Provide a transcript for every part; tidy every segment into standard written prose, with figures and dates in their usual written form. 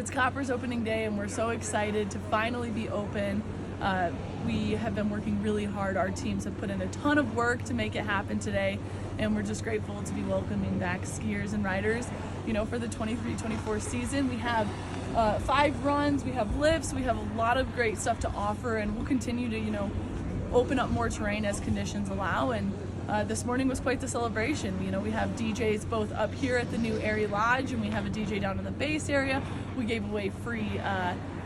It's Copper's opening day and we're so excited to finally be open. We have been working really hard. Our teams have put in a ton of work to make it happen today, and we're just grateful to be welcoming back skiers and riders. You know, for the 23-24 season, we have 5 runs, we have lifts, we have a lot of great stuff to offer, and we'll continue to, open up more terrain as conditions allow. And this morning was quite the celebration. We have DJs both up here at the new Airy Lodge, and we have a DJ down in the base area. We gave away free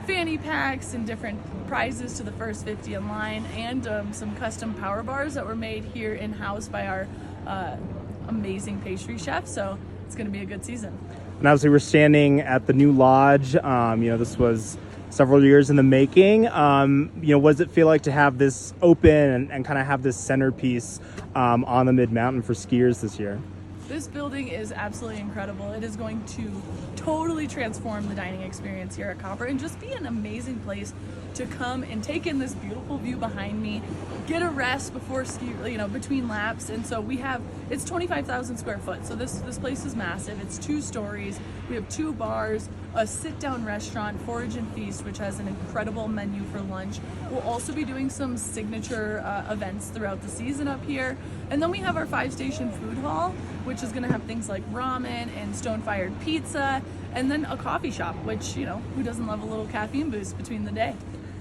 fanny packs and different prizes to the first 50 in line, and some custom power bars that were made here in-house by our amazing pastry chef. So it's going to be a good season. And obviously we're standing at the new lodge. This was several years in the making. What does it feel like to have this open and kind of have this centerpiece on the mid-mountain for skiers this year? This building is absolutely incredible. It is going to totally transform the dining experience here at Copper and just be an amazing place to come and take in this beautiful view behind me, get a rest before between laps. And so it's 25,000 square foot. So this place is massive. It's 2 stories. We have 2 bars, a sit-down restaurant, Forage and Feast, which has an incredible menu for lunch. We'll also be doing some signature events throughout the season up here. And then we have our 5-station food hall, which is gonna have things like ramen and stone-fired pizza, and then a coffee shop, which, who doesn't love a little caffeine boost between the day?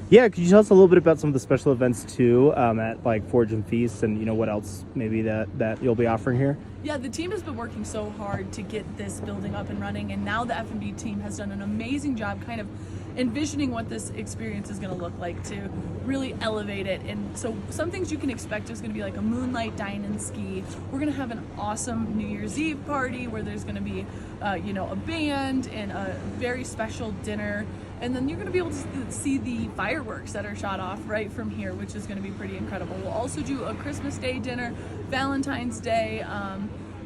Yeah, could you tell us a little bit about some of the special events too at like Forage and Feast, and what else maybe that you'll be offering here? Yeah, the team has been working so hard to get this building up and running, and now the F&B team has done an amazing job kind of envisioning what this experience is going to look like to really elevate it. And so some things you can expect is going to be like a moonlight dine and ski. We're going to have an awesome New Year's Eve party where there's going to be a band and a very special dinner. And then you're going to be able to see the fireworks that are shot off right from here, which is going to be pretty incredible. We'll also do a Christmas Day dinner, Valentine's Day.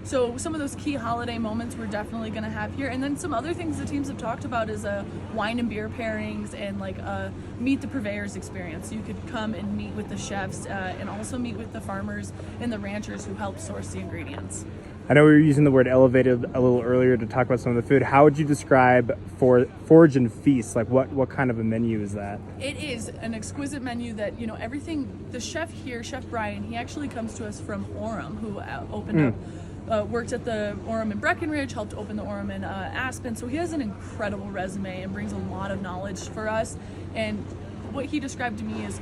So some of those key holiday moments we're definitely going to have here. And then some other things the teams have talked about is wine and beer pairings and like a meet the purveyors experience. So you could come and meet with the chefs and also meet with the farmers and the ranchers who help source the ingredients. I know we were using the word elevated a little earlier to talk about some of the food. How would you describe Forage and Feast? Like what kind of a menu is that? It is an exquisite menu that, everything, the chef here, Chef Brian, he actually comes to us from Orem, who opened up, worked at the Orem in Breckenridge, helped open the Orem in Aspen. So he has an incredible resume and brings a lot of knowledge for us. And what he described to me is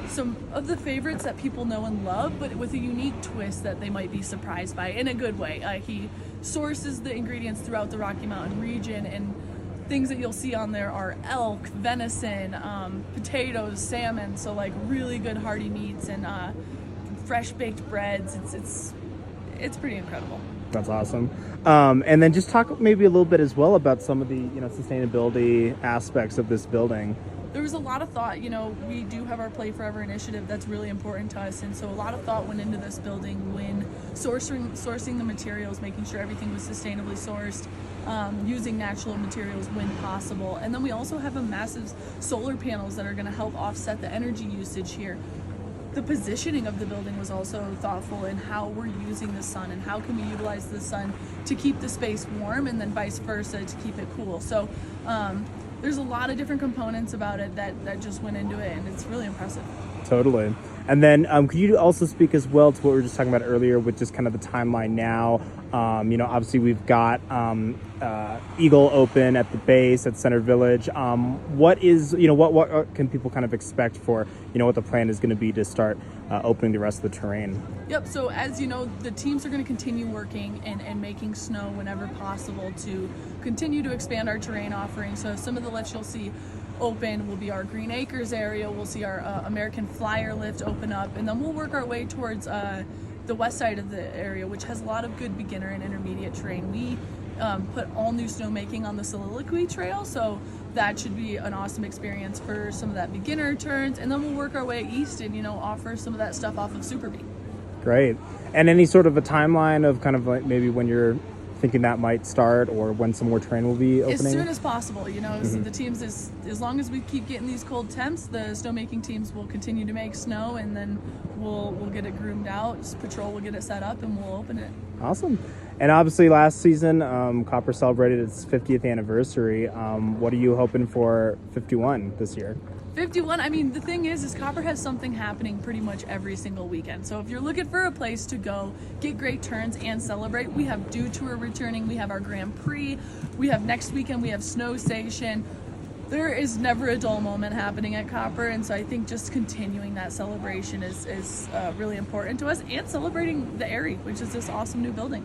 some of the favorites that people know and love, but with a unique twist that they might be surprised by in a good way. He sources the ingredients throughout the Rocky Mountain region, and things that you'll see on there are elk, venison, potatoes, salmon, so like really good hearty meats and fresh baked breads. It's pretty incredible. That's awesome. And then just talk maybe a little bit as well about some of the sustainability aspects of this building. There was a lot of thought. We do have our Play Forever initiative that's really important to us, and so a lot of thought went into this building when sourcing the materials, making sure everything was sustainably sourced, using natural materials when possible. And then we also have a massive solar panels that are going to help offset the energy usage here. The positioning of the building was also thoughtful in how we're using the sun and how can we utilize the sun to keep the space warm, and then vice versa to keep it cool. So there's a lot of different components about it that just went into it, and it's really impressive. Totally. And then could you also speak as well to what we were just talking about earlier with just kind of the timeline now? Obviously we've got Eagle open at the base at Center Village. What can people kind of expect for, what the plan is going to be to start opening the rest of the terrain? Yep, so as you know, the teams are going to continue working and making snow whenever possible to continue to expand our terrain offering. So some of the lifts you'll see open will be our Green Acres area. We'll see our American Flyer lift open up, and then we'll work our way towards the west side of the area, which has a lot of good beginner and intermediate terrain. We put all new snowmaking on the Soliloquy Trail, so that should be an awesome experience for some of that beginner turns. And then we'll work our way east and offer some of that stuff off of Super Beat. Great. And any sort of a timeline of kind of like maybe when you're thinking that might start, or when some more terrain will be opening? As soon as possible, So the teams, as long as we keep getting these cold temps, the snowmaking teams will continue to make snow, and then we'll get it groomed out. Patrol will get it set up, and we'll open it. Awesome. And obviously, last season, Copper celebrated its 50th anniversary. What are you hoping for 51 this year? 51, I mean, the thing is Copper has something happening pretty much every single weekend. So if you're looking for a place to go, get great turns and celebrate, we have Dew Tour returning, we have our Grand Prix, we have next weekend, we have Snow Station. There is never a dull moment happening at Copper, and so I think just continuing that celebration is really important to us, and celebrating the Airy, which is this awesome new building.